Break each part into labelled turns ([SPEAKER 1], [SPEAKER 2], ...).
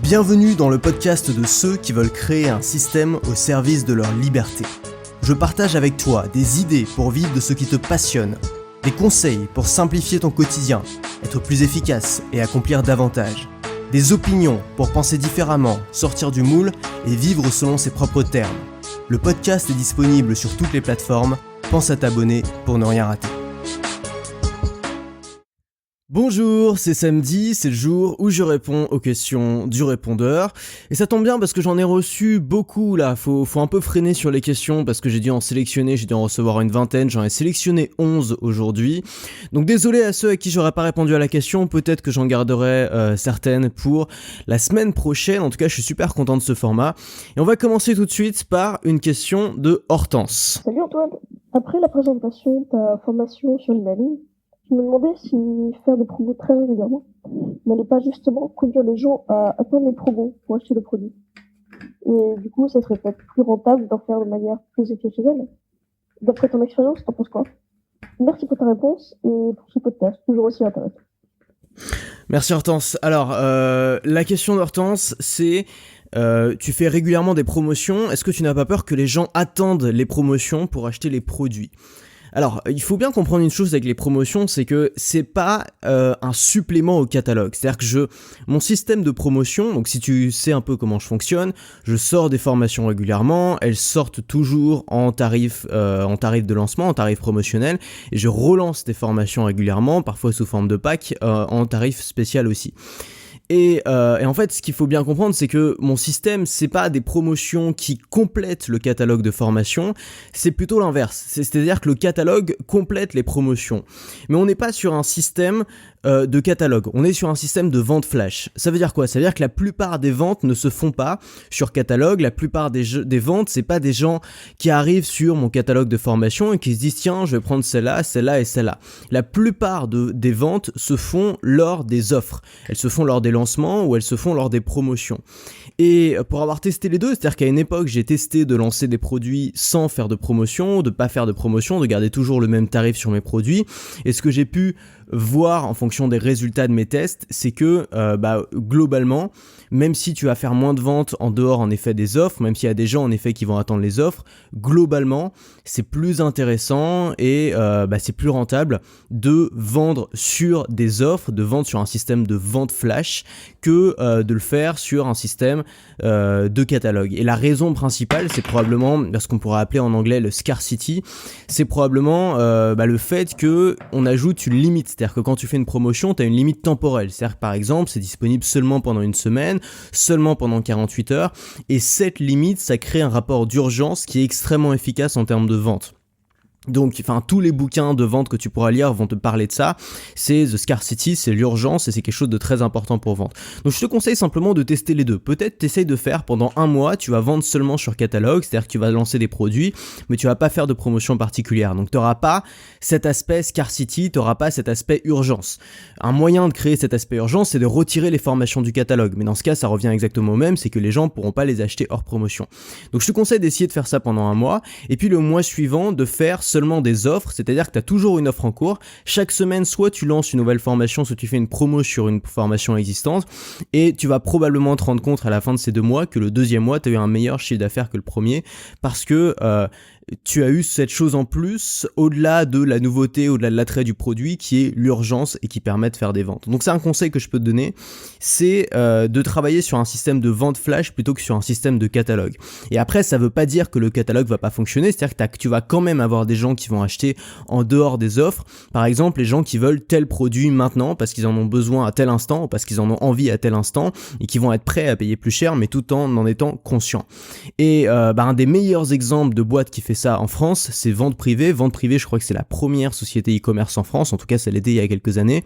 [SPEAKER 1] Bienvenue dans le podcast de ceux qui veulent créer un système au service de leur liberté. Je partage avec toi des idées pour vivre de ce qui te passionne, des conseils pour simplifier ton quotidien, être plus efficace et accomplir davantage, des opinions pour penser différemment, sortir du moule et vivre selon ses propres termes. Le podcast est disponible sur toutes les plateformes, pense à t'abonner pour ne rien rater. Bonjour, c'est samedi, c'est le jour où je réponds aux questions du répondeur. Et ça tombe bien parce que j'en ai reçu beaucoup là, faut un peu freiner sur les questions parce que j'ai dû en recevoir une vingtaine, j'en ai sélectionné 11 aujourd'hui. Donc désolé à ceux à qui j'aurais pas répondu à la question, peut-être que j'en garderai certaines pour la semaine prochaine. En tout cas, je suis super content de ce format. Et on va commencer tout de suite par une question de Hortense.
[SPEAKER 2] Salut Antoine, après la présentation de ta formation sur l'emailing, je me demandais si faire des promos très régulièrement n'allait pas justement conduire les gens à attendre les promos pour acheter le produit. Et du coup, ça serait peut-être plus rentable d'en faire de manière plus exceptionnelle. D'après ton expérience, t'en penses quoi? Merci pour ta réponse et pour ce podcast, toujours aussi intéressant.
[SPEAKER 1] Merci Hortense. Alors, la question d'Hortense, c'est... tu fais régulièrement des promotions, est-ce que tu n'as pas peur que les gens attendent les promotions pour acheter les produits ? Alors, il faut bien comprendre une chose avec les promotions, c'est que c'est pas un supplément au catalogue. C'est-à-dire que mon système de promotion, donc si tu sais un peu comment je fonctionne, je sors des formations régulièrement, elles sortent toujours en tarif de lancement, en tarif promotionnel, et je relance des formations régulièrement, parfois sous forme de pack, en tarif spécial aussi. Et en fait, ce qu'il faut bien comprendre, c'est que mon système, c'est pas des promotions qui complètent le catalogue de formation, c'est plutôt l'inverse. C'est-à-dire que le catalogue complète les promotions. Mais on n'est pas sur un système de catalogue, on est sur un système de vente flash. Ça veut dire quoi ? Ça veut dire que la plupart des ventes ne se font pas sur catalogue, la plupart des ventes, c'est pas des gens qui arrivent sur mon catalogue de formation et qui se disent tiens, je vais prendre celle-là, celle-là et celle-là. La plupart des ventes se font lors des offres. Elles se font lors des lancements ou elles se font lors des promotions. Et pour avoir testé les deux, c'est-à-dire qu'à une époque, j'ai testé de lancer des produits sans faire de promotion, de pas faire de promotion, de garder toujours le même tarif sur mes produits. Et ce que j'ai pu voir en fonction des résultats de mes tests, c'est que globalement, même si tu vas faire moins de ventes en dehors en effet des offres, même s'il y a des gens en effet qui vont attendre les offres, globalement, c'est plus intéressant et c'est plus rentable de vendre sur des offres, de vendre sur un système de vente flash que de le faire sur un système de catalogue. Et la raison principale, c'est probablement ce qu'on pourrait appeler en anglais le scarcity, c'est probablement le fait que on ajoute une limite. C'est-à-dire que quand tu fais une promotion, tu as une limite temporelle. C'est-à-dire que par exemple, c'est disponible seulement pendant une semaine, seulement pendant 48 heures. Et cette limite, ça crée un rapport d'urgence qui est extrêmement efficace en termes de vente. Donc, tous les bouquins de vente que tu pourras lire vont te parler de ça. C'est the scarcity, c'est l'urgence et c'est quelque chose de très important pour vendre. Donc, je te conseille simplement de tester les deux. Peut-être t'essayes de faire pendant un mois, tu vas vendre seulement sur catalogue, c'est-à-dire que tu vas lancer des produits, mais tu vas pas faire de promotion particulière. Donc, t'auras pas cet aspect scarcity, t'auras pas cet aspect urgence. Un moyen de créer cet aspect urgence, c'est de retirer les formations du catalogue. Mais dans ce cas, ça revient exactement au même, c'est que les gens pourront pas les acheter hors promotion. Donc, je te conseille d'essayer de faire ça pendant un mois, et puis le mois suivant, de faire seulement des offres, c'est-à-dire que tu as toujours une offre en cours. Chaque semaine, soit tu lances une nouvelle formation, soit tu fais une promo sur une formation existante, et tu vas probablement te rendre compte à la fin de ces 2 mois que le deuxième mois, tu as eu un meilleur chiffre d'affaires que le premier, parce que tu as eu cette chose en plus, au-delà de la nouveauté, au-delà de l'attrait du produit, qui est l'urgence et qui permet de faire des ventes. Donc c'est un conseil que je peux te donner, c'est de travailler sur un système de vente flash plutôt que sur un système de catalogue. Et après, ça veut pas dire que le catalogue va pas fonctionner, c'est-à-dire que tu vas quand même avoir des gens qui vont acheter en dehors des offres. Par exemple, les gens qui veulent tel produit maintenant parce qu'ils en ont besoin à tel instant, ou parce qu'ils en ont envie à tel instant, et qui vont être prêts à payer plus cher, mais tout en étant conscients. Et un des meilleurs exemples de boîte qui fait ça en France, c'est Vente Privée. Vente Privée, je crois que c'est la première société e-commerce en France, en tout cas ça l'était il y a quelques années,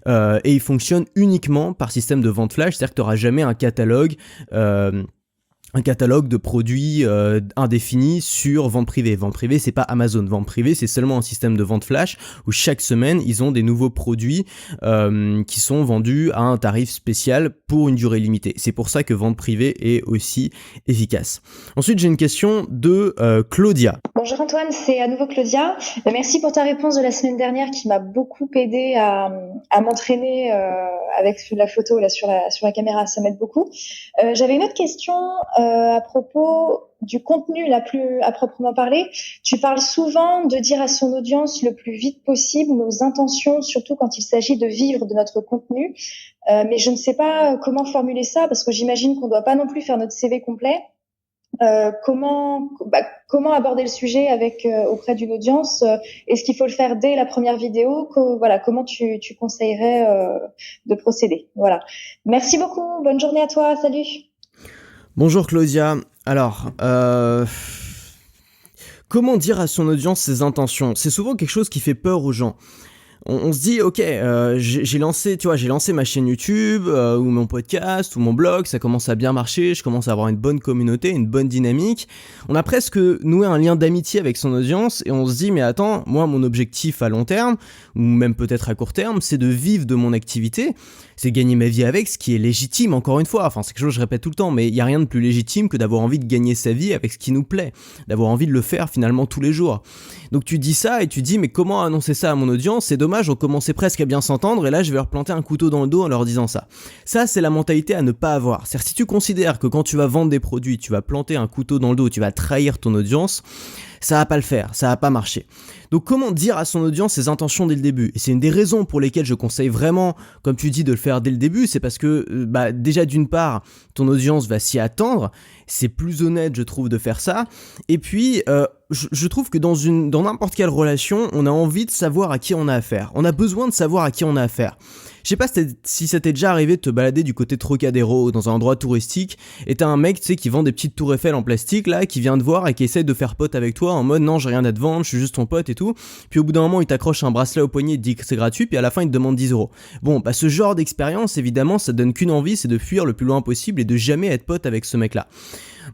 [SPEAKER 1] et il fonctionne uniquement par système de vente flash, c'est-à-dire que tu n'auras jamais un catalogue un catalogue de produits indéfinis sur vente privée. Vente privée, c'est pas Amazon. Vente privée, c'est seulement un système de vente flash où chaque semaine, ils ont des nouveaux produits qui sont vendus à un tarif spécial pour une durée limitée. C'est pour ça que vente privée est aussi efficace. Ensuite, j'ai une question de Claudia.
[SPEAKER 3] Bonjour Antoine, c'est à nouveau Claudia. Merci pour ta réponse de la semaine dernière qui m'a beaucoup aidé à m'entraîner avec la photo là sur la caméra. Ça m'aide beaucoup. J'avais une autre question à propos du contenu la plus à proprement parler. Tu parles souvent de dire à son audience le plus vite possible nos intentions, surtout quand il s'agit de vivre de notre contenu. Mais je ne sais pas comment formuler ça parce que j'imagine qu'on ne doit pas non plus faire notre CV complet. Comment aborder le sujet auprès d'une audience? Est-ce qu'il faut le faire dès la première vidéo? Comment tu conseillerais de procéder? Voilà. Merci beaucoup. Bonne journée à toi. Salut.
[SPEAKER 1] Bonjour Claudia. Alors, comment dire à son audience ses intentions? C'est souvent quelque chose qui fait peur aux gens. On se dit ok, j'ai lancé ma chaîne YouTube ou mon podcast ou mon blog, ça commence à bien marcher, je commence à avoir une bonne communauté, une bonne dynamique. On a presque noué un lien d'amitié avec son audience et on se dit mais attends, moi mon objectif à long terme ou même peut-être à court terme, c'est de vivre de mon activité, c'est gagner ma vie avec, ce qui est légitime encore une fois. Enfin c'est quelque chose que je répète tout le temps, mais il y a rien de plus légitime que d'avoir envie de gagner sa vie avec ce qui nous plaît, d'avoir envie de le faire finalement tous les jours. Donc tu dis ça et tu dis mais comment annoncer ça à mon audience? C'est dommage, on commençait presque à bien s'entendre et là je vais leur planter un couteau dans le dos en leur disant ça. Ça c'est la mentalité à ne pas avoir. C'est-à-dire si tu considères que quand tu vas vendre des produits, tu vas planter un couteau dans le dos, tu vas trahir ton audience, ça va pas le faire, ça va pas marcher. Donc comment dire à son audience ses intentions dès le début? Et c'est une des raisons pour lesquelles je conseille vraiment, comme tu dis, de le faire dès le début, c'est parce que déjà d'une part, ton audience va s'y attendre, c'est plus honnête je trouve de faire ça, et puis je trouve que dans n'importe quelle relation, on a envie de savoir à qui on a affaire, on a besoin de savoir à qui on a affaire. Je sais pas si ça t'est déjà arrivé de te balader du côté de Trocadéro dans un endroit touristique et t'as un mec tu sais qui vend des petites tours Eiffel en plastique là, qui vient te voir et qui essaie de faire pote avec toi en mode non j'ai rien à te vendre, je suis juste ton pote et tout, puis au bout d'un moment il t'accroche un bracelet au poignet et te dit que c'est gratuit, puis à la fin il te demande 10 euros. Bon bah ce genre d'expérience évidemment ça donne qu'une envie, c'est de fuir le plus loin possible et de jamais être pote avec ce mec là.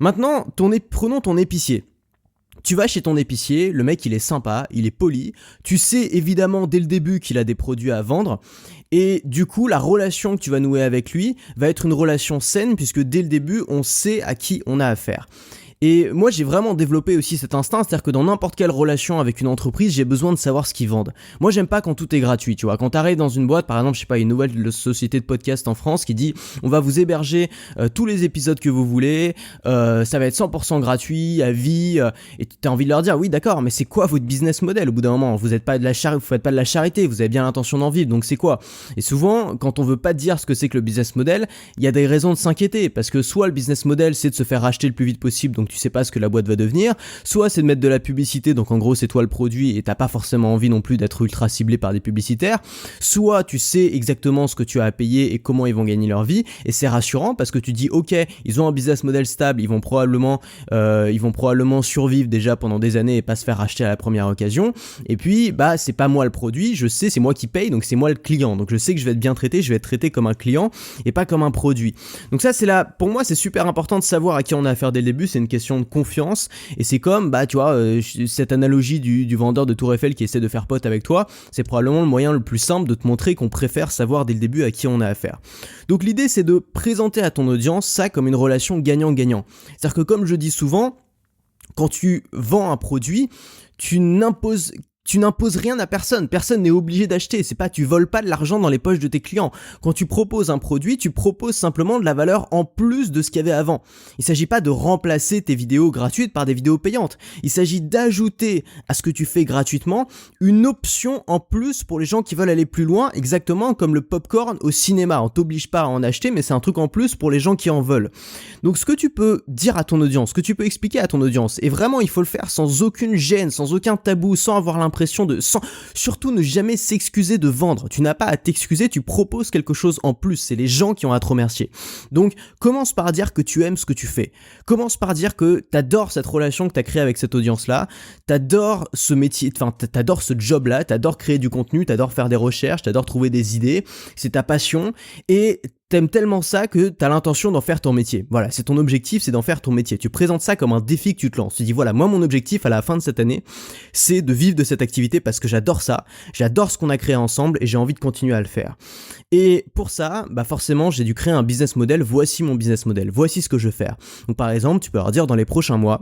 [SPEAKER 1] Maintenant prenons ton épicier. Tu vas chez ton épicier, le mec il est sympa, il est poli, tu sais évidemment dès le début qu'il a des produits à vendre et du coup la relation que tu vas nouer avec lui va être une relation saine puisque dès le début on sait à qui on a affaire. Et moi j'ai vraiment développé aussi cet instinct, c'est-à-dire que dans n'importe quelle relation avec une entreprise, j'ai besoin de savoir ce qu'ils vendent. Moi j'aime pas quand tout est gratuit, tu vois. Quand t'arrives dans une boîte, par exemple, je sais pas, une nouvelle société de podcast en France qui dit on va vous héberger tous les épisodes que vous voulez, ça va être 100% gratuit, à vie, et t'as envie de leur dire oui d'accord, mais c'est quoi votre business model au bout d'un moment? Vous faites pas de la charité, vous avez bien l'intention d'en vivre, donc c'est quoi? Et souvent, quand on veut pas dire ce que c'est que le business model, il y a des raisons de s'inquiéter, parce que soit le business model c'est de se faire racheter le plus vite possible, donc tu sais pas ce que la boîte va devenir, soit c'est de mettre de la publicité, donc en gros c'est toi le produit et t'as pas forcément envie non plus d'être ultra ciblé par des publicitaires, soit tu sais exactement ce que tu as à payer et comment ils vont gagner leur vie, et c'est rassurant parce que tu dis ok, ils ont un business model stable, ils vont probablement survivre déjà pendant des années et pas se faire racheter à la première occasion, et puis bah c'est pas moi le produit, je sais, c'est moi qui paye, donc c'est moi le client, donc je sais que je vais être bien traité, je vais être traité comme un client et pas comme un produit. Donc ça c'est là, pour moi c'est super important de savoir à qui on a affaire dès le début, c'est une question de confiance, et c'est comme bah tu vois cette analogie du vendeur de Tour Eiffel qui essaie de faire pote avec toi, c'est probablement le moyen le plus simple de te montrer qu'on préfère savoir dès le début à qui on a affaire. Donc l'idée c'est de présenter à ton audience ça comme une relation gagnant-gagnant. C'est-à-dire que comme je dis souvent, quand tu vends un produit, tu n'imposes rien à personne, personne n'est obligé d'acheter, c'est pas, tu voles pas de l'argent dans les poches de tes clients. Quand tu proposes un produit, tu proposes simplement de la valeur en plus de ce qu'il y avait avant. Il s'agit pas de remplacer tes vidéos gratuites par des vidéos payantes. Il s'agit d'ajouter à ce que tu fais gratuitement une option en plus pour les gens qui veulent aller plus loin, exactement comme le popcorn au cinéma. On t'oblige pas à en acheter, mais c'est un truc en plus pour les gens qui en veulent. Donc ce que tu peux dire à ton audience, ce que tu peux expliquer à ton audience, et vraiment il faut le faire sans aucune gêne, sans aucun tabou, sans avoir l'impression surtout ne jamais s'excuser de vendre. Tu n'as pas à t'excuser, tu proposes quelque chose en plus, c'est les gens qui ont à te remercier. Donc commence par dire que tu aimes ce que tu fais, commence par dire que t'adores cette relation que t'as créée avec cette audience-là, t'adores ce métier, enfin t'adores ce job-là, t'adores créer du contenu, t'adores faire des recherches, t'adores trouver des idées, c'est ta passion, et t'aimes tellement ça que t'as l'intention d'en faire ton métier. Voilà, c'est ton objectif, c'est d'en faire ton métier. Tu présentes ça comme un défi que tu te lances. Tu dis voilà, moi mon objectif à la fin de cette année, c'est de vivre de cette activité parce que j'adore ça, j'adore ce qu'on a créé ensemble et j'ai envie de continuer à le faire. Et pour ça, bah forcément, j'ai dû créer un business model. Voici mon business model. Voici ce que je veux faire. Donc par exemple, tu peux leur dire dans les prochains mois,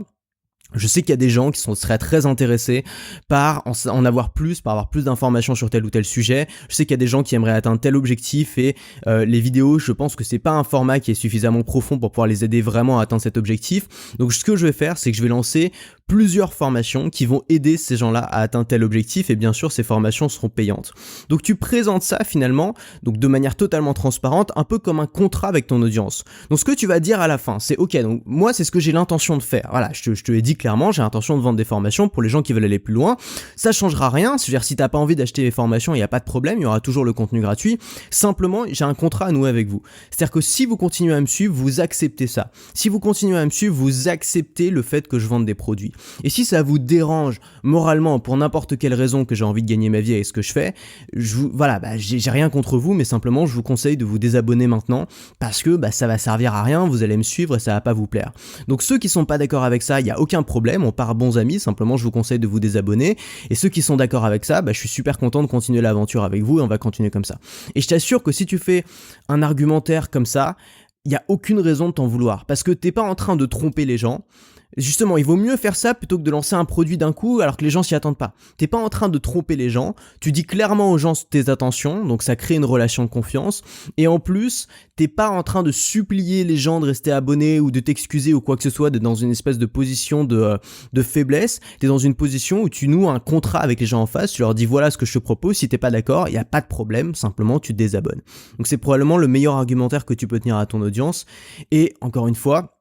[SPEAKER 1] je sais qu'il y a des gens qui seraient très intéressés par en avoir plus, par avoir plus d'informations sur tel ou tel sujet. Je sais qu'il y a des gens qui aimeraient atteindre tel objectif et les vidéos, je pense que c'est pas un format qui est suffisamment profond pour pouvoir les aider vraiment à atteindre cet objectif. Donc ce que je vais faire, c'est que je vais lancer plusieurs formations qui vont aider ces gens-là à atteindre tel objectif et bien sûr ces formations seront payantes. Donc tu présentes ça finalement donc de manière totalement transparente, un peu comme un contrat avec ton audience. Donc ce que tu vas dire à la fin, c'est ok, donc moi c'est ce que j'ai l'intention de faire. Voilà, je te l'ai dit clairement, j'ai l'intention de vendre des formations pour les gens qui veulent aller plus loin. Ça changera rien, c'est-à-dire si t'as pas envie d'acheter les formations, il n'y a pas de problème, il y aura toujours le contenu gratuit. Simplement, j'ai un contrat à nouer avec vous. C'est-à-dire que si vous continuez à me suivre, vous acceptez ça. Si vous continuez à me suivre, vous acceptez le fait que je vende des produits. Et si ça vous dérange moralement pour n'importe quelle raison que j'ai envie de gagner ma vie avec ce que je fais, j'ai rien contre vous, mais simplement je vous conseille de vous désabonner maintenant parce que ça va servir à rien, vous allez me suivre et ça va pas vous plaire. Donc ceux qui sont pas d'accord avec ça, il y a aucun problème, on part bons amis, simplement je vous conseille de vous désabonner. Et ceux qui sont d'accord avec ça, je suis super content de continuer l'aventure avec vous et on va continuer comme ça. Et je t'assure que si tu fais un argumentaire comme ça, il y a aucune raison de t'en vouloir parce que t'es pas en train de tromper les gens. Justement, il vaut mieux faire ça plutôt que de lancer un produit d'un coup alors que les gens s'y attendent pas. T'es pas en train de tromper les gens, tu dis clairement aux gens tes intentions, donc ça crée une relation de confiance, et en plus, t'es pas en train de supplier les gens de rester abonnés ou de t'excuser ou quoi que ce soit, d'être dans une espèce de position de faiblesse, t'es dans une position où tu noues un contrat avec les gens en face, tu leur dis voilà ce que je te propose, si t'es pas d'accord, il y a pas de problème, simplement tu te désabonnes. Donc c'est probablement le meilleur argumentaire que tu peux tenir à ton audience, et encore une fois,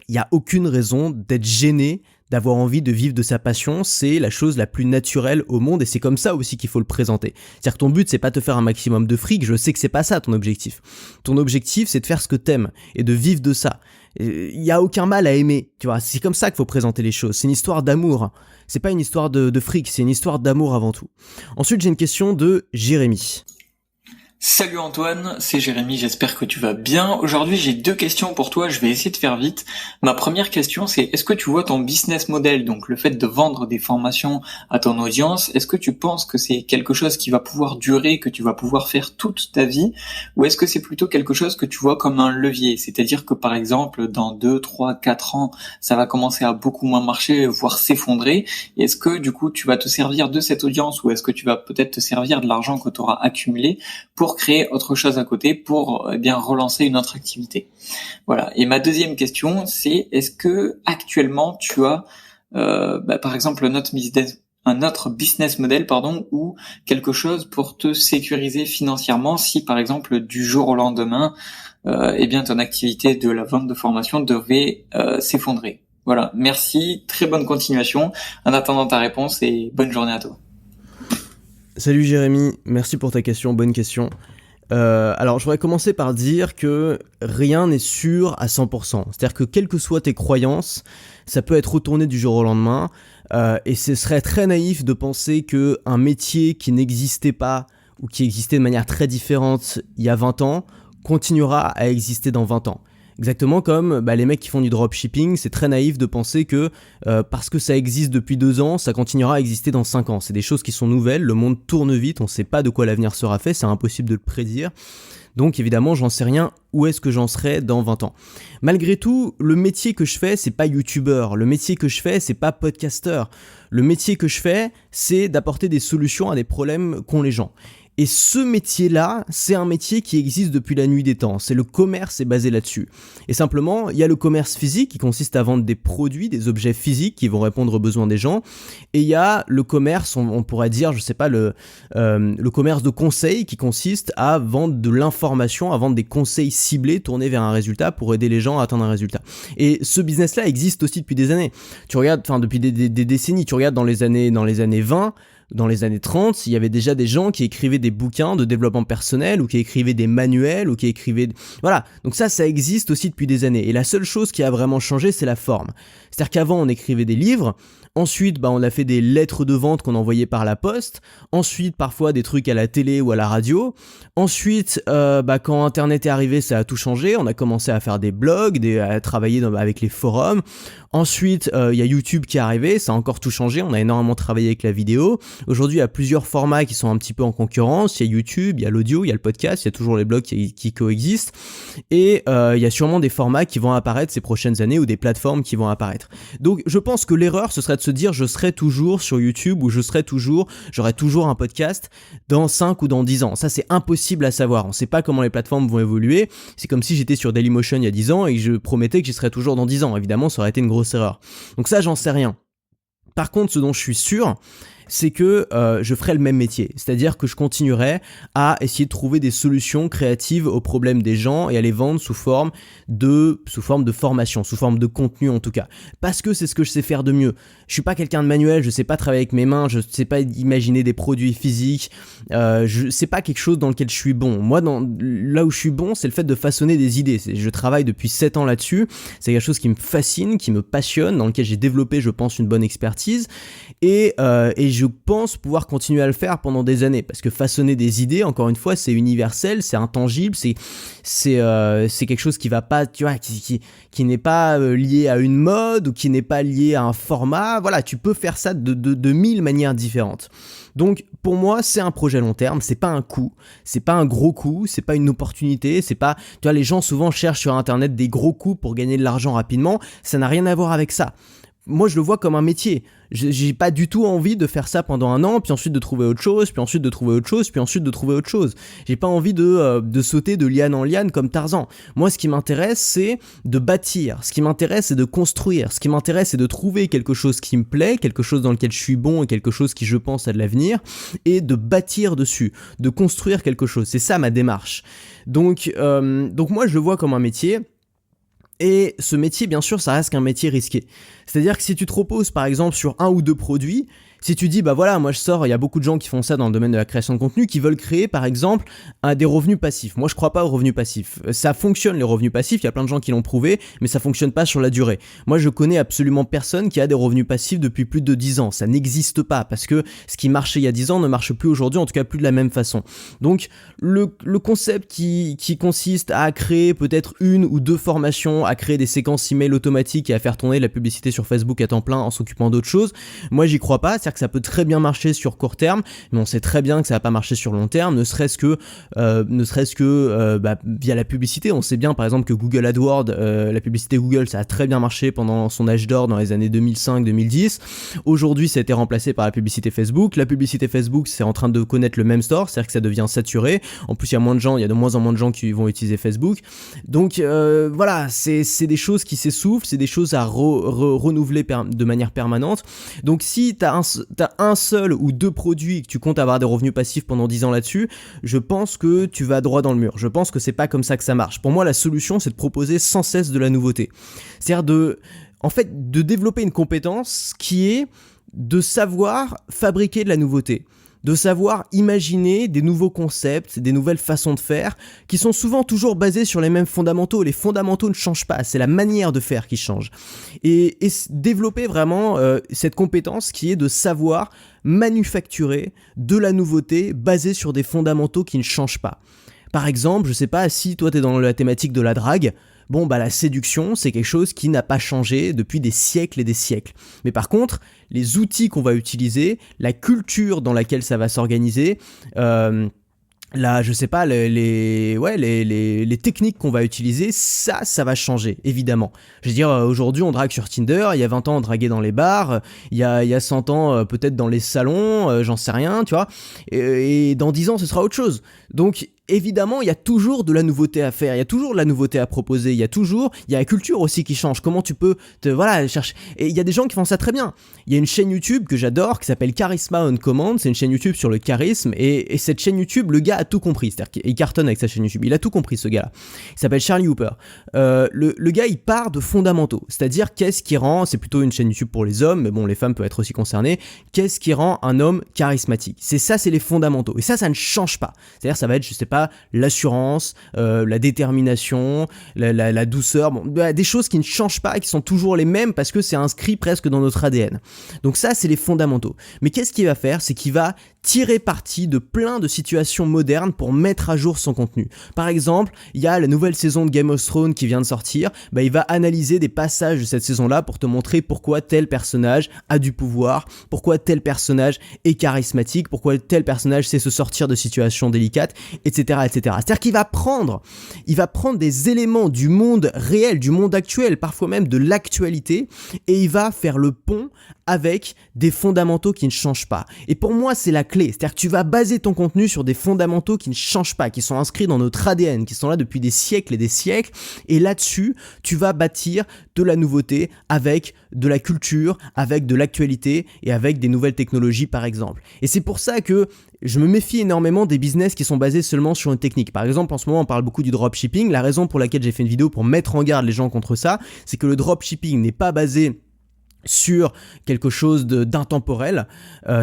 [SPEAKER 1] il n'y a aucune raison d'être gêné, d'avoir envie de vivre de sa passion, c'est la chose la plus naturelle au monde et c'est comme ça aussi qu'il faut le présenter. C'est-à-dire que ton but c'est pas de te faire un maximum de fric, je sais que c'est pas ça ton objectif. Ton objectif c'est de faire ce que t'aimes et de vivre de ça. Il y a aucun mal à aimer, tu vois, c'est comme ça qu'il faut présenter les choses, c'est une histoire d'amour. C'est pas une histoire de fric, c'est une histoire d'amour avant tout. Ensuite j'ai une question de Jérémy.
[SPEAKER 4] Salut Antoine, c'est Jérémy, j'espère que tu vas bien. Aujourd'hui, j'ai 2 questions pour toi, je vais essayer de faire vite. Ma première question, c'est est-ce que tu vois ton business model, donc le fait de vendre des formations à ton audience, est-ce que tu penses que c'est quelque chose qui va pouvoir durer, que tu vas pouvoir faire toute ta vie, ou est-ce que c'est plutôt quelque chose que tu vois comme un levier? C'est-à-dire que par exemple, dans 2, 3, 4 ans, ça va commencer à beaucoup moins marcher, voire s'effondrer. Et est-ce que du coup, tu vas te servir de cette audience, ou est-ce que tu vas peut-être te servir de l'argent que tu auras accumulé pour créer autre chose à côté, pour bien relancer une autre activité. Voilà. Et ma deuxième question, c'est est-ce que actuellement tu as, par exemple, un autre business model, ou quelque chose pour te sécuriser financièrement si, par exemple, du jour au lendemain, ton activité de la vente de formation devait s'effondrer. Voilà. Merci. Très bonne continuation. En attendant ta réponse et bonne journée à toi.
[SPEAKER 1] Salut Jérémy, merci pour ta question, bonne question. Alors je voudrais commencer par dire que rien n'est sûr à 100%. C'est-à-dire que quelles que soient tes croyances, ça peut être retourné du jour au lendemain. Et ce serait très naïf de penser qu'un métier qui n'existait pas ou qui existait de manière très différente il y a 20 ans continuera à exister dans 20 ans. Exactement comme les mecs qui font du dropshipping, c'est très naïf de penser que parce que ça existe depuis 2 ans, ça continuera à exister dans 5 ans. C'est des choses qui sont nouvelles, le monde tourne vite, on ne sait pas de quoi l'avenir sera fait, c'est impossible de le prédire. Donc évidemment, j'en sais rien, où est-ce que j'en serai dans 20 ans. Malgré tout, le métier que je fais, c'est pas youtubeur, le métier que je fais, c'est pas podcasteur. Le métier que je fais, c'est d'apporter des solutions à des problèmes qu'ont les gens. Et ce métier-là, c'est un métier qui existe depuis la nuit des temps. C'est le commerce est basé là-dessus. Et simplement, il y a le commerce physique qui consiste à vendre des produits, des objets physiques qui vont répondre aux besoins des gens. Et il y a le commerce, on pourrait dire, le commerce de conseil qui consiste à vendre de l'information, à vendre des conseils ciblés tournés vers un résultat pour aider les gens à atteindre un résultat. Et ce business-là existe aussi depuis des années. Tu regardes, depuis des décennies, tu regardes dans les années 20, dans les années 30, il y avait déjà des gens qui écrivaient des bouquins de développement personnel ou qui écrivaient des manuels ou qui écrivaient... Voilà, donc ça existe aussi depuis des années. Et la seule chose qui a vraiment changé, c'est la forme. C'est-à-dire qu'avant, on écrivait des livres. Ensuite, on a fait des lettres de vente qu'on envoyait par la poste. Ensuite, parfois des trucs à la télé ou à la radio. Ensuite, quand Internet est arrivé, ça a tout changé. On a commencé à faire des blogs, à travailler avec les forums. Ensuite, il y a YouTube qui est arrivé, ça a encore tout changé. On a énormément travaillé avec la vidéo. Aujourd'hui, il y a plusieurs formats qui sont un petit peu en concurrence. Il y a YouTube, il y a l'audio, il y a le podcast, il y a toujours les blogs qui coexistent. Et il y a sûrement des formats qui vont apparaître ces prochaines années ou des plateformes qui vont apparaître. Donc, je pense que l'erreur, ce serait de se dire je serai toujours sur YouTube ou j'aurai toujours un podcast dans 5 ou dans 10 ans. Ça, c'est impossible à savoir. On ne sait pas comment les plateformes vont évoluer. C'est comme si j'étais sur Dailymotion il y a 10 ans et que je promettais que j'y serais toujours dans 10 ans. Évidemment, ça aurait été une grosse erreur. Donc ça, j'en sais rien. Par contre, ce dont je suis sûr, c'est que je ferai le même métier. C'est-à-dire que je continuerai à essayer de trouver des solutions créatives aux problèmes des gens et à les vendre sous forme de formation, sous forme de contenu en tout cas. Parce que c'est ce que je sais faire de mieux. Je suis pas quelqu'un de manuel, je sais pas travailler avec mes mains, je sais pas imaginer des produits physiques, c'est pas quelque chose dans lequel je suis bon. Moi, là où je suis bon, c'est le fait de façonner des idées. Je travaille depuis 7 ans là-dessus, c'est quelque chose qui me fascine, qui me passionne, dans lequel j'ai développé, je pense, une bonne expertise et je pense pouvoir continuer à le faire pendant des années parce que façonner des idées, encore une fois, c'est universel, c'est intangible, c'est quelque chose qui va pas, tu vois, qui n'est pas lié à une mode ou qui n'est pas lié à un format. Voilà, tu peux faire ça de 1000 manières différentes. Donc pour moi, c'est un projet long terme, c'est pas un coup, c'est pas un gros coup, c'est pas une opportunité, c'est pas, tu vois, les gens souvent cherchent sur internet des gros coups pour gagner de l'argent rapidement, ça n'a rien à voir avec ça. Moi, je le vois comme un métier. J'ai pas du tout envie de faire ça pendant un an, puis ensuite de trouver autre chose, puis ensuite de trouver autre chose, puis ensuite de trouver autre chose. J'ai pas envie de sauter de liane en liane comme Tarzan. Moi, ce qui m'intéresse, c'est de bâtir. Ce qui m'intéresse, c'est de construire. Ce qui m'intéresse, c'est de trouver quelque chose qui me plaît, quelque chose dans lequel je suis bon et quelque chose qui, je pense, a de l'avenir, et de bâtir dessus, de construire quelque chose. C'est ça ma démarche. Donc moi, je le vois comme un métier. Et ce métier, bien sûr, ça reste qu'un métier risqué. C'est-à-dire que si tu te reposes, par exemple, sur un ou deux produits, si tu dis, voilà, moi je sors, il y a beaucoup de gens qui font ça dans le domaine de la création de contenu, qui veulent créer, par exemple, des revenus passifs. Moi, je crois pas aux revenus passifs. Ça fonctionne, les revenus passifs, il y a plein de gens qui l'ont prouvé, mais ça fonctionne pas sur la durée. Moi, je connais absolument personne qui a des revenus passifs depuis plus de 10 ans. Ça n'existe pas, parce que ce qui marchait il y a 10 ans ne marche plus aujourd'hui, en tout cas plus de la même façon. Donc, le concept qui consiste à créer peut-être une ou deux formations, à créer des séquences email automatiques et à faire tourner de la publicité sur Facebook à temps plein en s'occupant d'autres choses, moi, j'y crois pas. C'est-à-dire que ça peut très bien marcher sur court terme, mais on sait très bien que ça va pas marcher sur long terme, ne serait-ce que via la publicité. On sait bien par exemple que Google AdWords, la publicité Google, ça a très bien marché pendant son âge d'or dans les années 2005-2010. Aujourd'hui, ça a été remplacé par la publicité Facebook. La publicité Facebook, c'est en train de connaître le même sort, c'est-à-dire que ça devient saturé. En plus, il y a de moins en moins de gens qui vont utiliser Facebook. Donc voilà, c'est des choses qui s'essoufflent, c'est des choses à renouveler de manière permanente. Donc si t'as un seul ou deux produits et que tu comptes avoir des revenus passifs pendant 10 ans là-dessus, je pense que tu vas droit dans le mur. Je pense que c'est pas comme ça que ça marche. Pour moi, la solution, c'est de proposer sans cesse de la nouveauté. C'est-à-dire de développer une compétence qui est de savoir fabriquer de la nouveauté, de savoir imaginer des nouveaux concepts, des nouvelles façons de faire, qui sont souvent toujours basés sur les mêmes fondamentaux. Les fondamentaux ne changent pas, c'est la manière de faire qui change. Et développer vraiment cette compétence qui est de savoir manufacturer de la nouveauté basée sur des fondamentaux qui ne changent pas. Par exemple, je sais pas, si toi t'es dans la thématique de la drague, la séduction, c'est quelque chose qui n'a pas changé depuis des siècles et des siècles. Mais par contre, les outils qu'on va utiliser, la culture dans laquelle ça va s'organiser, les techniques qu'on va utiliser, ça va changer, évidemment. Je veux dire, aujourd'hui, on drague sur Tinder, il y a 20 ans, on draguait dans les bars, il y a 100 ans, peut-être dans les salons, j'en sais rien, tu vois. Et dans 10 ans, ce sera autre chose. Donc, évidemment, il y a toujours de la nouveauté à faire, il y a toujours de la nouveauté à proposer, il y a la culture aussi qui change. Comment tu peux chercher. Et il y a des gens qui font ça très bien. Il y a une chaîne YouTube que j'adore qui s'appelle Charisma on Command. C'est une chaîne YouTube sur le charisme. Et cette chaîne YouTube, le gars a tout compris. C'est-à-dire qu'il cartonne avec sa chaîne YouTube. Il a tout compris, ce gars-là. Il s'appelle Charlie Hooper. Le gars, il part de fondamentaux. C'est-à-dire, qu'est-ce qui rend, c'est plutôt une chaîne YouTube pour les hommes, mais bon, les femmes peuvent être aussi concernées. Qu'est-ce qui rend un homme charismatique? C'est les fondamentaux. Et ça ne change pas. C'est-à-dire, ça va être, je sais pas, l'assurance, la détermination, la douceur, des choses qui ne changent pas, qui sont toujours les mêmes parce que c'est inscrit presque dans notre ADN. Donc ça, c'est les fondamentaux. Mais qu'est-ce qu'il va faire? C'est qu'il va tirer parti de plein de situations modernes pour mettre à jour son contenu. Par exemple, il y a la nouvelle saison de Game of Thrones qui vient de sortir, il va analyser des passages de cette saison-là pour te montrer pourquoi tel personnage a du pouvoir, pourquoi tel personnage est charismatique, pourquoi tel personnage sait se sortir de situations délicates, etc., etc. C'est-à-dire qu'il va prendre des éléments du monde réel, du monde actuel, parfois même de l'actualité, et il va faire le pont avec des fondamentaux qui ne changent pas. Et pour moi, c'est la clé. C'est-à-dire que tu vas baser ton contenu sur des fondamentaux qui ne changent pas, qui sont inscrits dans notre ADN, qui sont là depuis des siècles et des siècles. Et là-dessus, tu vas bâtir de la nouveauté avec de la culture, avec de l'actualité et avec des nouvelles technologies, par exemple. Et c'est pour ça que je me méfie énormément des business qui sont basés seulement sur une technique. Par exemple, en ce moment, on parle beaucoup du dropshipping. La raison pour laquelle j'ai fait une vidéo pour mettre en garde les gens contre ça, c'est que le dropshipping n'est pas basé sur quelque chose d'intemporel,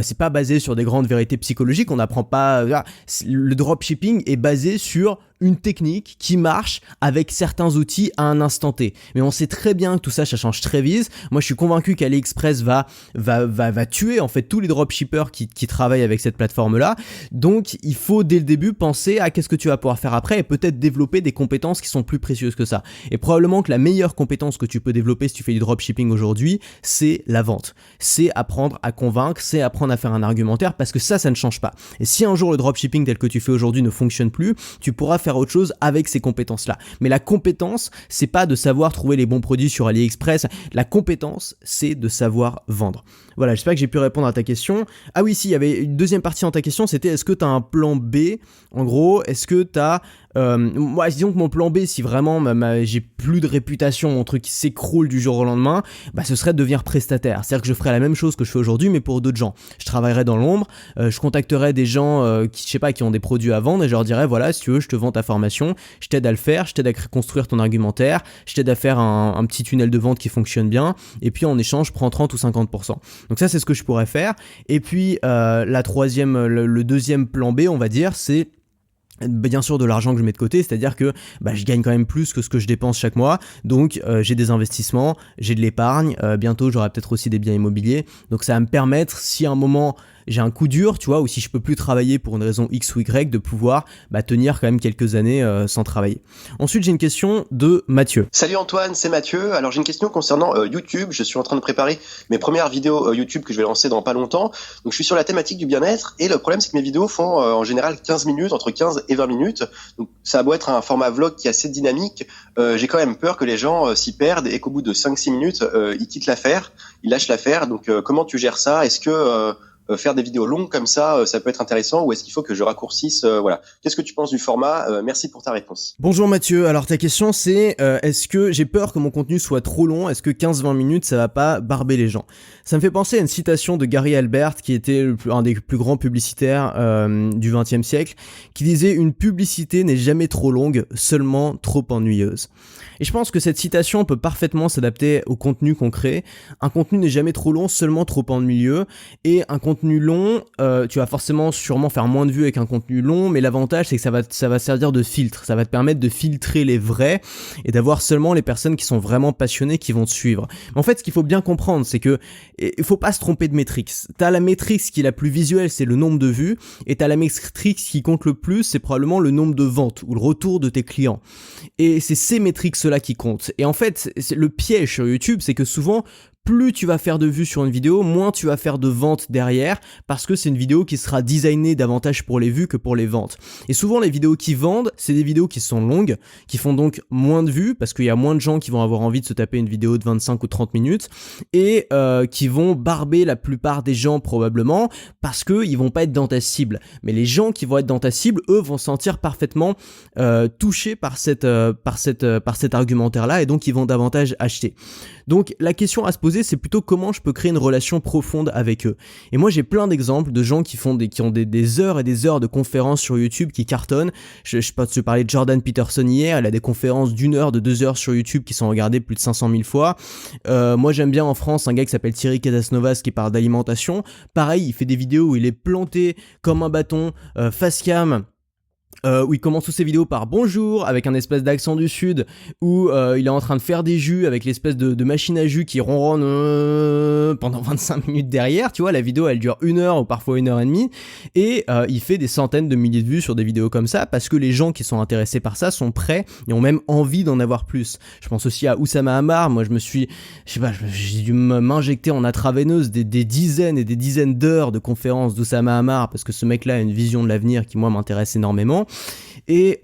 [SPEAKER 1] c'est pas basé sur des grandes vérités psychologiques, on n'apprend pas, le dropshipping est basé sur une technique qui marche avec certains outils à un instant T. Mais on sait très bien que tout ça change très vite. Moi, je suis convaincu qu'AliExpress va tuer en fait tous les dropshippers qui travaillent avec cette plateforme-là. Donc, il faut dès le début penser à qu'est-ce que tu vas pouvoir faire après et peut-être développer des compétences qui sont plus précieuses que ça. Et probablement que la meilleure compétence que tu peux développer si tu fais du dropshipping aujourd'hui, c'est la vente. C'est apprendre à convaincre, c'est apprendre à faire un argumentaire parce que ça ne change pas. Et si un jour le dropshipping tel que tu fais aujourd'hui ne fonctionne plus, tu pourras faire autre chose avec ces compétences-là. Mais la compétence, c'est pas de savoir trouver les bons produits sur AliExpress. La compétence, c'est de savoir vendre. Voilà, j'espère que j'ai pu répondre à ta question. Ah oui, si, il y avait une deuxième partie dans ta question, c'était est-ce que tu as un plan B? En gros, est-ce que tu as... moi, disons que mon plan B, si vraiment j'ai plus de réputation, mon truc s'écroule du jour au lendemain, ce serait de devenir prestataire. C'est-à-dire que je ferais la même chose que je fais aujourd'hui, mais pour d'autres gens. Je travaillerais dans l'ombre, je contacterais des gens qui ont des produits à vendre et je leur dirais, voilà, si tu veux, je te vends ta formation, je t'aide à le faire, je t'aide à construire ton argumentaire, je t'aide à faire un petit tunnel de vente qui fonctionne bien, et puis en échange, je prends 30 ou 50%. Donc ça, c'est ce que je pourrais faire. Et puis, le deuxième plan B, on va dire, c'est bien sûr de l'argent que je mets de côté, c'est-à-dire que je gagne quand même plus que ce que je dépense chaque mois, donc j'ai des investissements, j'ai de l'épargne, bientôt j'aurai peut-être aussi des biens immobiliers, donc ça va me permettre, si à un moment j'ai un coup dur, tu vois, ou si je peux plus travailler pour une raison X ou Y, de pouvoir tenir quand même quelques années sans travailler. Ensuite, j'ai une question de Mathieu.
[SPEAKER 5] Salut Antoine, c'est Mathieu. Alors j'ai une question concernant YouTube. Je suis en train de préparer mes premières vidéos YouTube que je vais lancer dans pas longtemps. Donc je suis sur la thématique du bien-être et le problème c'est que mes vidéos font en général 15 minutes, entre 15 et 20 minutes. Donc ça a beau être un format vlog qui est assez dynamique, j'ai quand même peur que les gens s'y perdent et qu'au bout de 5-6 minutes, ils quittent l'affaire, ils lâchent l'affaire. Donc comment tu gères ça? Est-ce que faire des vidéos longues comme ça, ça peut être intéressant ou est-ce qu'il faut que je raccourcisse voilà. Qu'est-ce que tu penses du format? Merci pour ta réponse.
[SPEAKER 1] Bonjour Mathieu, alors ta question c'est est-ce que j'ai peur que mon contenu soit trop long? Est-ce que 15-20 minutes ça va pas barber les gens? Ça me fait penser à une citation de Gary Albert qui était un des plus grands publicitaires du XXe siècle qui disait: une publicité n'est jamais trop longue, seulement trop ennuyeuse. Et je pense que cette citation peut parfaitement s'adapter au contenu qu'on crée. Un contenu n'est jamais trop long, seulement trop ennuyeux. Et un contenu long, tu vas forcément sûrement faire moins de vues avec un contenu long, mais l'avantage c'est que ça va servir de filtre. Ça va te permettre de filtrer les vrais et d'avoir seulement les personnes qui sont vraiment passionnées qui vont te suivre. Mais en fait, ce qu'il faut bien comprendre, c'est que il faut pas se tromper de métrique. T'as la métrique qui est la plus visuelle, c'est le nombre de vues, et t'as la métrique qui compte le plus, c'est probablement le nombre de ventes ou le retour de tes clients. Et c'est ces métriques là qui comptent. Et en fait, le piège sur YouTube, c'est que souvent, plus tu vas faire de vues sur une vidéo, moins tu vas faire de ventes derrière, parce que c'est une vidéo qui sera designée davantage pour les vues que pour les ventes. Et souvent les vidéos qui vendent, c'est des vidéos qui sont longues, qui font donc moins de vues, parce qu'il y a moins de gens qui vont avoir envie de se taper une vidéo de 25 ou 30 minutes, et qui vont barber la plupart des gens probablement, parce qu'ils vont pas être dans ta cible. Mais les gens qui vont être dans ta cible, eux, vont se sentir parfaitement touchés par cet argumentaire-là, et donc ils vont davantage acheter. Donc la question à se poser, c'est plutôt comment je peux créer une relation profonde avec eux. Et moi j'ai plein d'exemples de gens qui ont des heures et des heures de conférences sur YouTube qui cartonnent. Je peux te parler de Jordan Peterson hier, elle a des conférences d'1 heure, de 2 heures sur YouTube qui sont regardées plus de 500 000 fois. Moi j'aime bien en France un gars qui s'appelle Thierry Casasnovas qui parle d'alimentation. Pareil, il fait des vidéos où il est planté comme un bâton, face cam. Où il commence toutes ses vidéos par bonjour avec un espèce d'accent du sud, où il est en train de faire des jus avec l'espèce de machine à jus qui ronronne pendant 25 minutes derrière, tu vois, la vidéo elle dure 1 heure ou parfois 1 heure et demie, et il fait des centaines de milliers de vues sur des vidéos comme ça, parce que les gens qui sont intéressés par ça sont prêts et ont même envie d'en avoir plus. Je pense aussi à Oussama Ammar, moi j'ai dû m'injecter en intraveineuse des dizaines et des dizaines d'heures de conférences d'Oussama Ammar, parce que ce mec là a une vision de l'avenir qui moi m'intéresse énormément. Et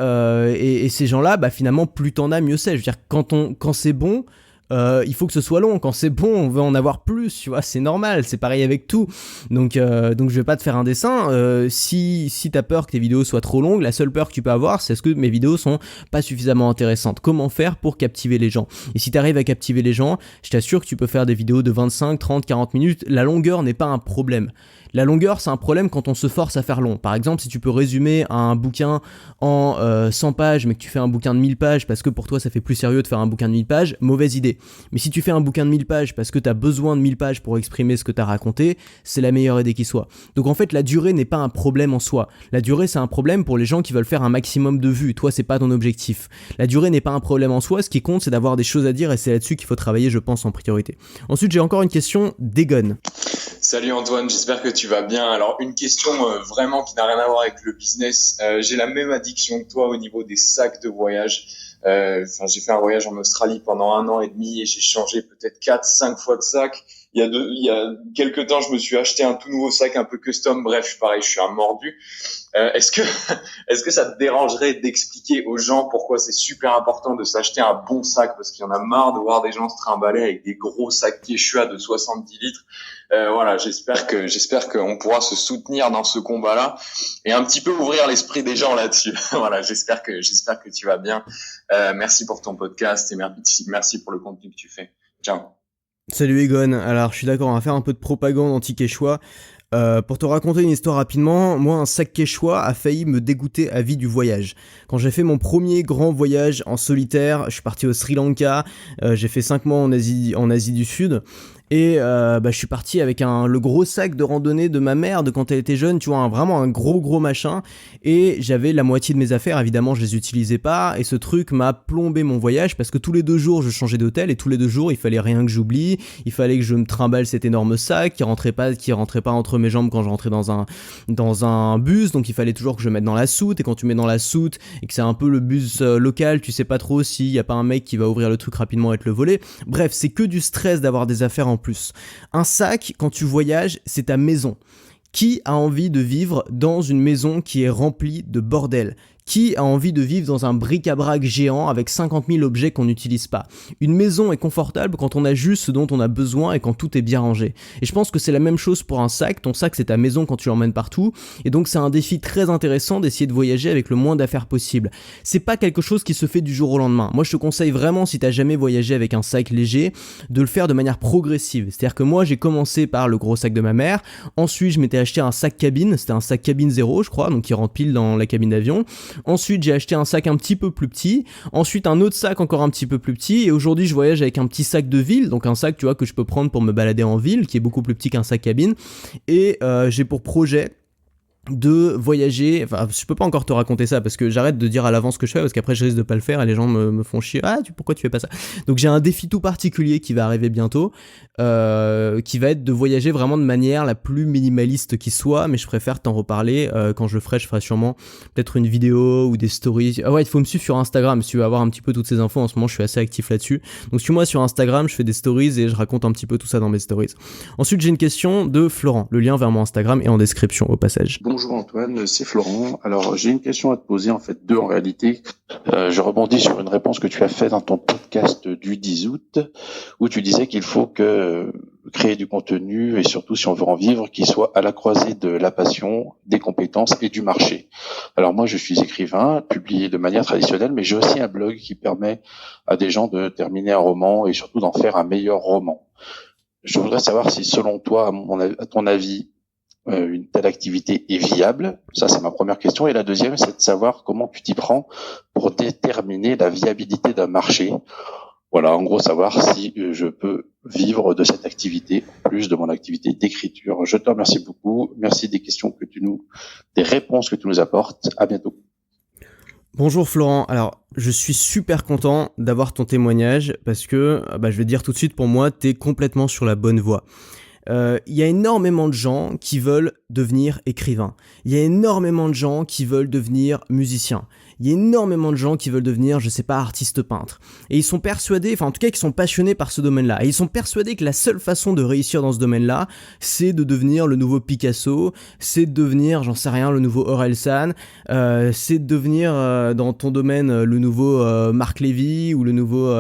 [SPEAKER 1] ces gens-là, bah finalement, plus t'en as, mieux c'est. Je veux dire, quand c'est bon, il faut que ce soit long. Quand c'est bon, on veut en avoir plus, tu vois, c'est normal, c'est pareil avec tout. Donc je vais pas te faire un dessin. Si t'as peur que tes vidéos soient trop longues, la seule peur que tu peux avoir, c'est est-ce que mes vidéos sont pas suffisamment intéressantes. Comment faire pour captiver les gens? Et si t'arrives à captiver les gens, je t'assure que tu peux faire des vidéos de 25, 30, 40 minutes. La longueur n'est pas un problème. La longueur, c'est un problème quand on se force à faire long. Par exemple, si tu peux résumer un bouquin en 100 pages, mais que tu fais un bouquin de 1000 pages parce que pour toi, ça fait plus sérieux de faire un bouquin de 1000 pages, mauvaise idée. Mais si tu fais un bouquin de 1000 pages parce que tu as besoin de 1000 pages pour exprimer ce que tu as raconté, c'est la meilleure idée qui soit. Donc en fait, la durée n'est pas un problème en soi. La durée, c'est un problème pour les gens qui veulent faire un maximum de vues. Toi, c'est pas ton objectif. La durée n'est pas un problème en soi. Ce qui compte, c'est d'avoir des choses à dire, et c'est là-dessus qu'il faut travailler, je pense, en priorité. Ensuite, j'ai encore une question d'Egon.
[SPEAKER 6] Salut Antoine, j'espère que tu vas bien. Alors une question vraiment qui n'a rien à voir avec le business. J'ai la même addiction que toi au niveau des sacs de voyage. J'ai fait un voyage en Australie pendant 1 an et demi et j'ai changé peut-être 4-5 fois de sac. Il y a quelques temps, je me suis acheté un tout nouveau sac un peu custom. Bref, pareil, je suis un mordu. Est-ce que ça te dérangerait d'expliquer aux gens pourquoi c'est super important de s'acheter un bon sac, parce qu'il y en a marre de voir des gens se trimballer avec des gros sacs Quechua de 70 litres. Voilà, j'espère qu'on pourra se soutenir dans ce combat-là et un petit peu ouvrir l'esprit des gens là-dessus. Voilà, j'espère que tu vas bien. Merci pour ton podcast et merci pour le contenu que tu fais. Ciao.
[SPEAKER 1] Salut Egon, alors je suis d'accord, on va faire un peu de propagande anti-Quechua. Pour te raconter une histoire rapidement, moi un sac Quechua a failli me dégoûter à vie du voyage. Quand j'ai fait mon premier grand voyage en solitaire, je suis parti au Sri Lanka, j'ai fait 5 mois en Asie du Sud. Et je suis parti avec le gros sac de randonnée de ma mère de quand elle était jeune, tu vois, vraiment un gros machin, et j'avais la moitié de mes affaires, évidemment je les utilisais pas, et ce truc m'a plombé mon voyage, parce que tous les 2 jours je changeais d'hôtel, et tous les 2 jours il fallait rien que j'oublie, il fallait que je me trimballe cet énorme sac qui rentrait pas entre mes jambes quand je rentrais dans un bus, donc il fallait toujours que je mette dans la soute, et quand tu mets dans la soute et que c'est un peu le bus local, tu sais pas trop s'il y a pas un mec qui va ouvrir le truc rapidement et te le voler. Bref, c'est que du stress d'avoir des affaires en plus. Un sac, quand tu voyages, c'est ta maison. Qui a envie de vivre dans une maison qui est remplie de bordel ? Qui a envie de vivre dans un bric-à-brac géant avec 50 000 objets qu'on n'utilise pas ? Une maison est confortable quand on a juste ce dont on a besoin et quand tout est bien rangé. Et je pense que c'est la même chose pour un sac. Ton sac, c'est ta maison quand tu l'emmènes partout. Et donc, c'est un défi très intéressant d'essayer de voyager avec le moins d'affaires possible. C'est pas quelque chose qui se fait du jour au lendemain. Moi, je te conseille vraiment, si t'as jamais voyagé avec un sac léger, de le faire de manière progressive. C'est-à-dire que moi, j'ai commencé par le gros sac de ma mère. Ensuite, je m'étais acheté un sac cabine. C'était un sac cabine 0, je crois, donc qui rentre pile dans la cabine d'avion. Ensuite, j'ai acheté un sac un petit peu plus petit. Ensuite, un autre sac encore un petit peu plus petit. Et aujourd'hui, je voyage avec un petit sac de ville. Donc, un sac, tu vois, que je peux prendre pour me balader en ville, qui est beaucoup plus petit qu'un sac cabine. Et j'ai pour projet de voyager, enfin je peux pas encore te raconter ça parce que j'arrête de dire à l'avance ce que je fais parce qu'après je risque de pas le faire et les gens me font chier, pourquoi tu fais pas ça. Donc j'ai un défi tout particulier qui va arriver bientôt, qui va être de voyager vraiment de manière la plus minimaliste qui soit, mais je préfère t'en reparler quand je le ferai. Je ferai sûrement peut-être une vidéo ou des stories. Ah ouais, il faut me suivre sur Instagram si tu veux avoir un petit peu toutes ces infos. En ce moment je suis assez actif là-dessus, donc suis-moi sur Instagram, je fais des stories et je raconte un petit peu tout ça dans mes stories. Ensuite j'ai une question de Florent, le lien vers mon Instagram est en description au passage.
[SPEAKER 7] Bonjour Antoine, c'est Florent. Alors j'ai une question à te poser, en fait deux en réalité. Je rebondis sur une réponse que tu as faite dans ton podcast du 10 août où tu disais qu'il faut que créer du contenu et surtout si on veut en vivre, qu'il soit à la croisée de la passion, des compétences et du marché. Alors moi je suis écrivain, publié de manière traditionnelle, mais j'ai aussi un blog qui permet à des gens de terminer un roman et surtout d'en faire un meilleur roman. Je voudrais savoir si selon toi, à ton avis, une telle activité est viable? Ça, c'est ma première question. Et la deuxième, c'est de savoir comment tu t'y prends pour déterminer la viabilité d'un marché. Voilà, en gros, savoir si je peux vivre de cette activité, en plus de mon activité d'écriture. Je te remercie beaucoup. Merci des réponses que tu nous apportes. À bientôt.
[SPEAKER 1] Bonjour Florent, alors je suis super content d'avoir ton témoignage parce que, je vais te dire tout de suite, pour moi, t'es complètement sur la bonne voie. Il y a énormément de gens qui veulent devenir écrivains. Il y a énormément de gens qui veulent devenir musiciens. Il y a énormément de gens qui veulent devenir, je sais pas, artistes peintres. Et ils sont persuadés, enfin en tout cas qui sont passionnés par ce domaine-là. Et ils sont persuadés que la seule façon de réussir dans ce domaine-là, c'est de devenir le nouveau Picasso, c'est de devenir, j'en sais rien, le nouveau Orelsan, c'est de devenir dans ton domaine le nouveau Marc Lévy ou le nouveau...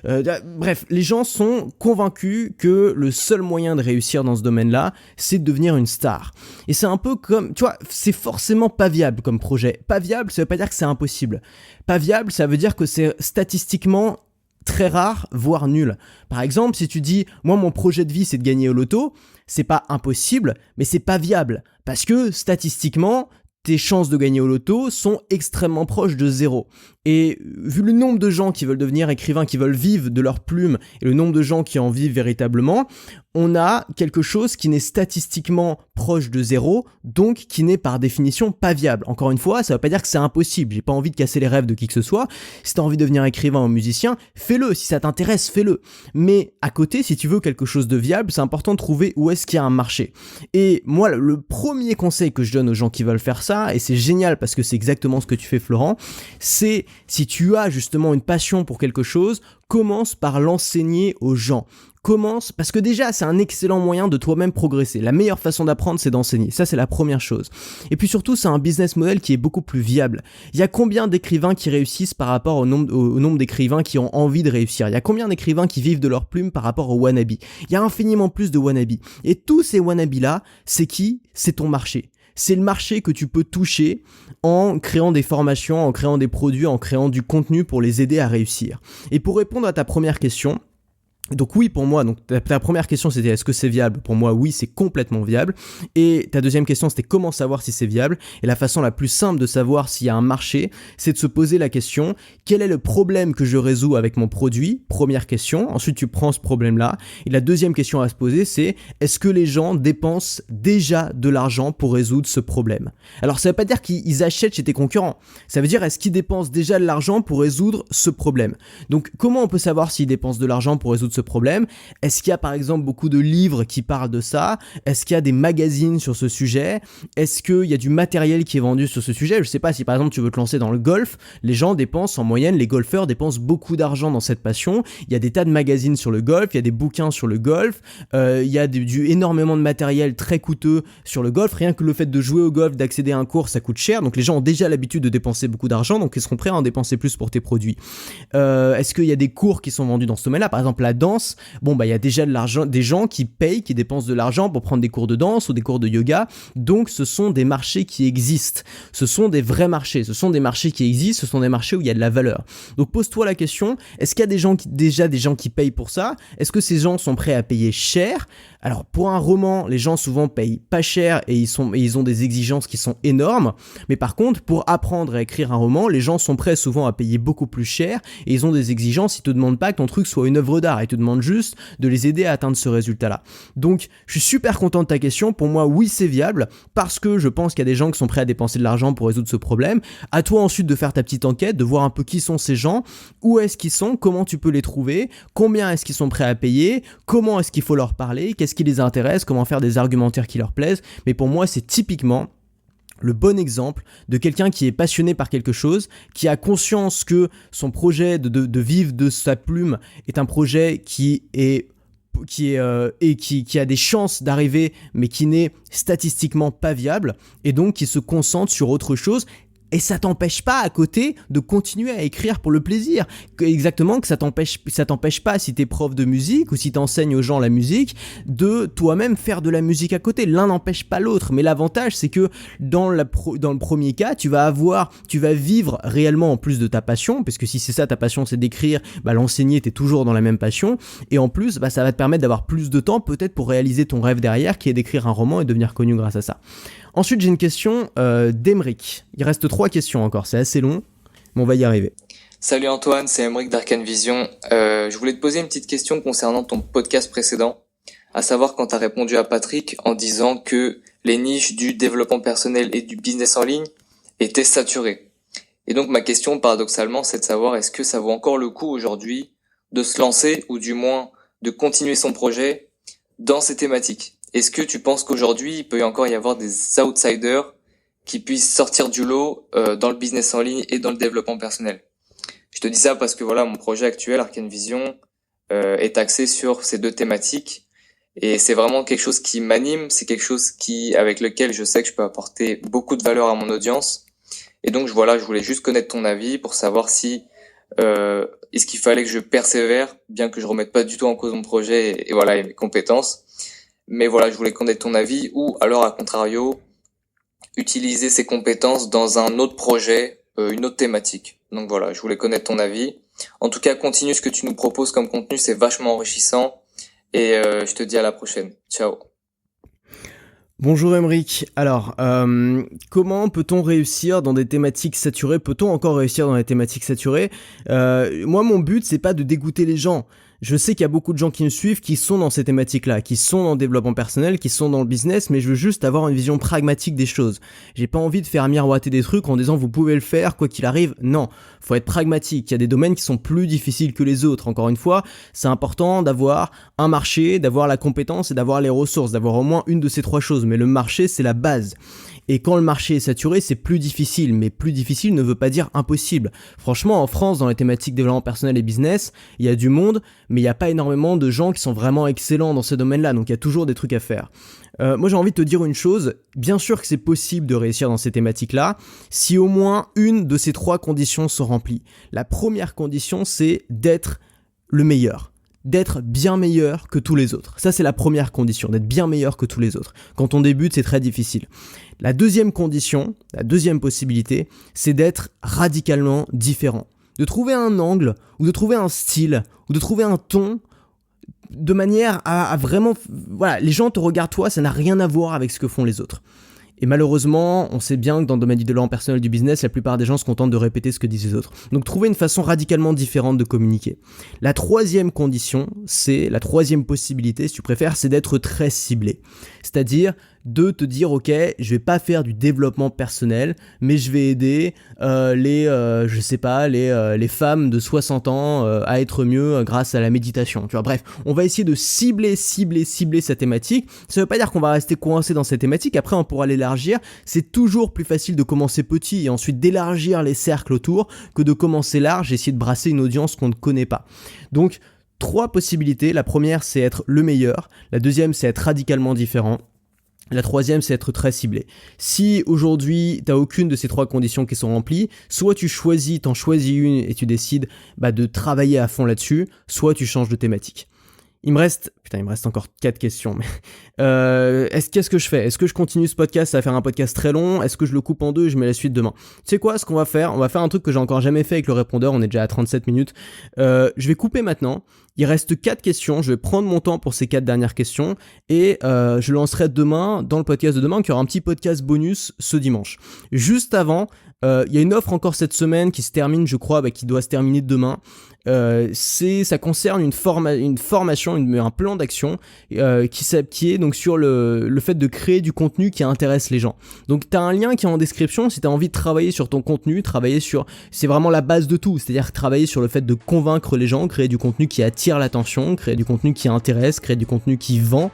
[SPEAKER 1] bref, les gens sont convaincus que le seul moyen de réussir dans ce domaine-là, c'est de devenir une star. Et c'est un peu comme, tu vois, c'est forcément pas viable comme projet. Pas viable, ça veut pas dire que c'est impossible. Pas viable, ça veut dire que c'est statistiquement très rare, voire nul. Par exemple, si tu dis, moi mon projet de vie c'est de gagner au loto, c'est pas impossible, mais c'est pas viable. Parce que statistiquement, tes chances de gagner au loto sont extrêmement proches de zéro. Et vu le nombre de gens qui veulent devenir écrivains, qui veulent vivre de leur plume, et le nombre de gens qui en vivent véritablement, on a quelque chose qui n'est statistiquement proche de zéro, donc qui n'est par définition pas viable. Encore une fois, ça veut pas dire que c'est impossible, j'ai pas envie de casser les rêves de qui que ce soit. Si t'as envie de devenir écrivain ou musicien, fais-le, si ça t'intéresse, fais-le. Mais à côté, si tu veux quelque chose de viable, c'est important de trouver où est-ce qu'il y a un marché. Et moi, le premier conseil que je donne aux gens qui veulent faire ça, et c'est génial parce que c'est exactement ce que tu fais Florent, c'est si tu as justement une passion pour quelque chose, commence par l'enseigner aux gens. Commence, parce que déjà c'est un excellent moyen de toi-même progresser. La meilleure façon d'apprendre c'est d'enseigner, ça c'est la première chose. Et puis surtout c'est un business model qui est beaucoup plus viable. Il y a combien d'écrivains qui réussissent par rapport au nombre d'écrivains qui ont envie de réussir? Il y a combien d'écrivains qui vivent de leur plume par rapport aux wannabes? Il y a infiniment plus de wannabes. Et tous ces wannabes là, c'est qui? C'est ton marché. C'est le marché que tu peux toucher en créant des formations, en créant des produits, en créant du contenu pour les aider à réussir. Et pour répondre à ta première question, donc oui pour moi, donc ta première question c'était est-ce que c'est viable? Pour moi oui, c'est complètement viable. Et ta deuxième question c'était comment savoir si c'est viable? Et la façon la plus simple de savoir s'il y a un marché, c'est de se poser la question quel est le problème que je résous avec mon produit? Première question. Ensuite tu prends ce problème là. Et la deuxième question à se poser c'est est-ce que les gens dépensent déjà de l'argent pour résoudre ce problème? Alors ça veut pas dire qu'ils achètent chez tes concurrents. Ça veut dire est-ce qu'ils dépensent déjà de l'argent pour résoudre ce problème? Donc comment on peut savoir s'ils dépensent de l'argent pour résoudre ce problème? Est-ce qu'il y a par exemple beaucoup de livres qui parlent de ça? Est-ce qu'il y a des magazines sur ce sujet? Est-ce qu'il y a du matériel qui est vendu sur ce sujet? Je sais pas, si par exemple tu veux te lancer dans le golf, les gens dépensent en moyenne, les golfeurs dépensent beaucoup d'argent dans cette passion. Il y a des tas de magazines sur le golf, il y a des bouquins sur le golf, il y a énormément de matériel très coûteux sur le golf. Rien que le fait de jouer au golf, d'accéder à un cours, ça coûte cher. Donc les gens ont déjà l'habitude de dépenser beaucoup d'argent, donc ils seront prêts à en dépenser plus pour tes produits. Est-ce qu'il y a des cours qui sont vendus dans ce domaine-là? Par exemple la danse, bon bah il y a déjà de l'argent, des gens qui payent, qui dépensent de l'argent pour prendre des cours de danse ou des cours de yoga. Donc ce sont des marchés qui existent. Ce sont des vrais marchés. Ce sont des marchés qui existent. Ce sont des marchés où il y a de la valeur. Donc pose-toi la question, est-ce qu'il y a déjà des gens qui payent pour ça? Est-ce que ces gens sont prêts à payer cher? Alors pour un roman, les gens souvent payent pas cher et ils ont des exigences qui sont énormes. Mais par contre, pour apprendre à écrire un roman, les gens sont prêts souvent à payer beaucoup plus cher et ils ont des exigences. Ils te demandent pas que ton truc soit une œuvre d'art. Ils te demande juste de les aider à atteindre ce résultat-là. Donc, je suis super content de ta question. Pour moi, oui, c'est viable parce que je pense qu'il y a des gens qui sont prêts à dépenser de l'argent pour résoudre ce problème. À toi ensuite de faire ta petite enquête, de voir un peu qui sont ces gens, où est-ce qu'ils sont, comment tu peux les trouver, combien est-ce qu'ils sont prêts à payer, comment est-ce qu'il faut leur parler, qu'est-ce qui les intéresse, comment faire des argumentaires qui leur plaisent. Mais pour moi, c'est typiquement le bon exemple de quelqu'un qui est passionné par quelque chose, qui a conscience que son projet de vivre de sa plume est un projet qui a des chances d'arriver, mais qui n'est statistiquement pas viable, et donc qui se concentre sur autre chose. Et ça t'empêche pas à côté de continuer à écrire pour le plaisir. Exactement, que ça t'empêche pas, si t'es prof de musique ou si t'enseignes aux gens la musique, de toi-même faire de la musique à côté. L'un n'empêche pas l'autre. Mais l'avantage, c'est que dans le premier cas, tu vas vivre réellement en plus de ta passion, parce que si c'est ça ta passion, c'est d'écrire, l'enseigner, t'es toujours dans la même passion. Et en plus, ça va te permettre d'avoir plus de temps peut-être pour réaliser ton rêve derrière, qui est d'écrire un roman et devenir connu grâce à ça. Ensuite, j'ai une question d'Emeric. Il reste 3 questions encore, c'est assez long, mais on va y arriver.
[SPEAKER 8] Salut Antoine, c'est Emeric d'Arcane Vision. Je voulais te poser une petite question concernant ton podcast précédent, à savoir quand tu as répondu à Patrick en disant que les niches du développement personnel et du business en ligne étaient saturées. Et donc ma question, paradoxalement, c'est de savoir est-ce que ça vaut encore le coup aujourd'hui de se lancer, ou du moins de continuer son projet dans ces thématiques. Est-ce que tu penses qu'aujourd'hui, il peut encore y avoir des outsiders qui puissent sortir du lot dans le business en ligne et dans le développement personnel? Je te dis ça parce que voilà, mon projet actuel, Arcane Vision, est axé sur ces 2 thématiques. Et c'est vraiment quelque chose qui m'anime, c'est quelque chose avec lequel je sais que je peux apporter beaucoup de valeur à mon audience. Et donc je voulais juste connaître ton avis pour savoir si est-ce qu'il fallait que je persévère, bien que je remette pas du tout en cause mon projet et mes compétences. Mais voilà, je voulais connaître ton avis, ou alors à contrario, utiliser ces compétences dans un autre projet, une autre thématique. Donc voilà, je voulais connaître ton avis. En tout cas, continue ce que tu nous proposes comme contenu, c'est vachement enrichissant. Et je te dis à la prochaine. Ciao.
[SPEAKER 1] Bonjour Emeric. Alors, comment peut-on réussir dans des thématiques saturées? Peut-on encore réussir dans des thématiques saturées? Moi, mon but, c'est pas de dégoûter les gens. Je sais qu'il y a beaucoup de gens qui me suivent, qui sont dans ces thématiques-là, qui sont dans le développement personnel, qui sont dans le business, mais je veux juste avoir une vision pragmatique des choses. J'ai pas envie de faire miroiter des trucs en disant vous pouvez le faire, quoi qu'il arrive. Non, faut être pragmatique. Il y a des domaines qui sont plus difficiles que les autres. Encore une fois, c'est important d'avoir un marché, d'avoir la compétence et d'avoir les ressources, d'avoir au moins une de ces 3 choses. Mais le marché, c'est la base. Et quand le marché est saturé, c'est plus difficile. Mais plus difficile ne veut pas dire impossible. Franchement, en France, dans les thématiques développement personnel et business, il y a du monde, mais il n'y a pas énormément de gens qui sont vraiment excellents dans ces domaines-là. Donc il y a toujours des trucs à faire. Moi, j'ai envie de te dire une chose. Bien sûr que c'est possible de réussir dans ces thématiques-là, si au moins une de ces 3 conditions sont remplies. La première condition, c'est d'être le meilleur. D'être bien meilleur que tous les autres. Ça, c'est la première condition, d'être bien meilleur que tous les autres. Quand on débute, c'est très difficile. La deuxième condition, la deuxième possibilité, c'est d'être radicalement différent. De trouver un angle, ou de trouver un style, ou de trouver un ton, de manière à vraiment... Voilà, les gens te regardent toi, ça n'a rien à voir avec ce que font les autres. Et malheureusement, on sait bien que dans le domaine du développement personnel du business, la plupart des gens se contentent de répéter ce que disent les autres. Donc trouver une façon radicalement différente de communiquer. La troisième condition, c'est la troisième possibilité, si tu préfères, c'est d'être très ciblé. C'est-à-dire de te dire ok, je vais pas faire du développement personnel, mais je vais aider les femmes de 60 ans à être mieux grâce à la méditation. Tu vois, bref, on va essayer de cibler cette thématique. Ça veut pas dire qu'on va rester coincé dans cette thématique. Après, on pourra l'élargir. C'est toujours plus facile de commencer petit et ensuite d'élargir les cercles autour que de commencer large et essayer de brasser une audience qu'on ne connaît pas. Donc 3 possibilités. La première, c'est être le meilleur. La deuxième, c'est être radicalement différent. La troisième, c'est être très ciblé. Si aujourd'hui, t'as aucune de ces 3 conditions qui sont remplies, soit tu t'en choisis une et tu décides de travailler à fond là-dessus, soit tu changes de thématique. Il me reste encore 4 questions. Mais qu'est-ce que je fais? Est-ce que je continue ce podcast? Ça va faire un podcast très long. Est-ce que je le coupe en 2 et je mets la suite demain? Tu sais quoi, ce qu'on va faire? On va faire un truc que j'ai encore jamais fait avec le répondeur. On est déjà à 37 minutes. Je vais couper maintenant. Il reste 4 questions. Je vais prendre mon temps pour ces 4 dernières questions. Et je lancerai demain, dans le podcast de demain, qu'il y aura un petit podcast bonus ce dimanche. Juste avant, Il y a une offre encore cette semaine qui se termine, je crois, qui doit se terminer demain. Ça concerne une formation, un plan d'action qui est donc sur le fait de créer du contenu qui intéresse les gens. Donc t'as un lien qui est en description si t'as envie de travailler sur ton contenu, c'est vraiment la base de tout, c'est-à-dire travailler sur le fait de convaincre les gens, créer du contenu qui attire l'attention, créer du contenu qui intéresse, créer du contenu qui vend.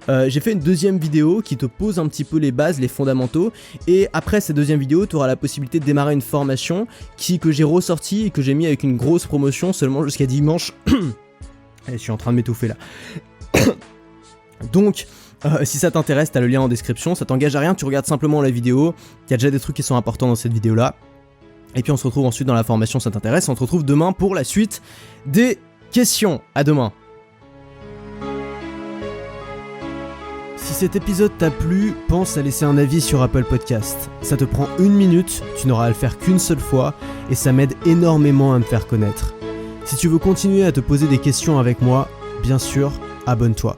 [SPEAKER 1] J'ai fait une deuxième vidéo qui te pose un petit peu les bases, les fondamentaux, et après cette deuxième vidéo tu auras la possibilité de démarrer une formation que j'ai ressortie et que j'ai mis avec une grosse promotion seulement jusqu'à dimanche. Je suis en train de m'étouffer là. Donc si ça t'intéresse, t'as le lien en description, ça t'engage à rien, tu regardes simplement la vidéo, il y a déjà des trucs qui sont importants dans cette vidéo là. Et puis on se retrouve ensuite dans la formation, ça t'intéresse, on se retrouve demain pour la suite des questions. À demain. Si cet épisode t'a plu, pense à laisser un avis sur Apple Podcast. Ça te prend 1 minute, tu n'auras à le faire qu'une seule fois, et ça m'aide énormément à me faire connaître. Si tu veux continuer à te poser des questions avec moi, bien sûr, abonne-toi.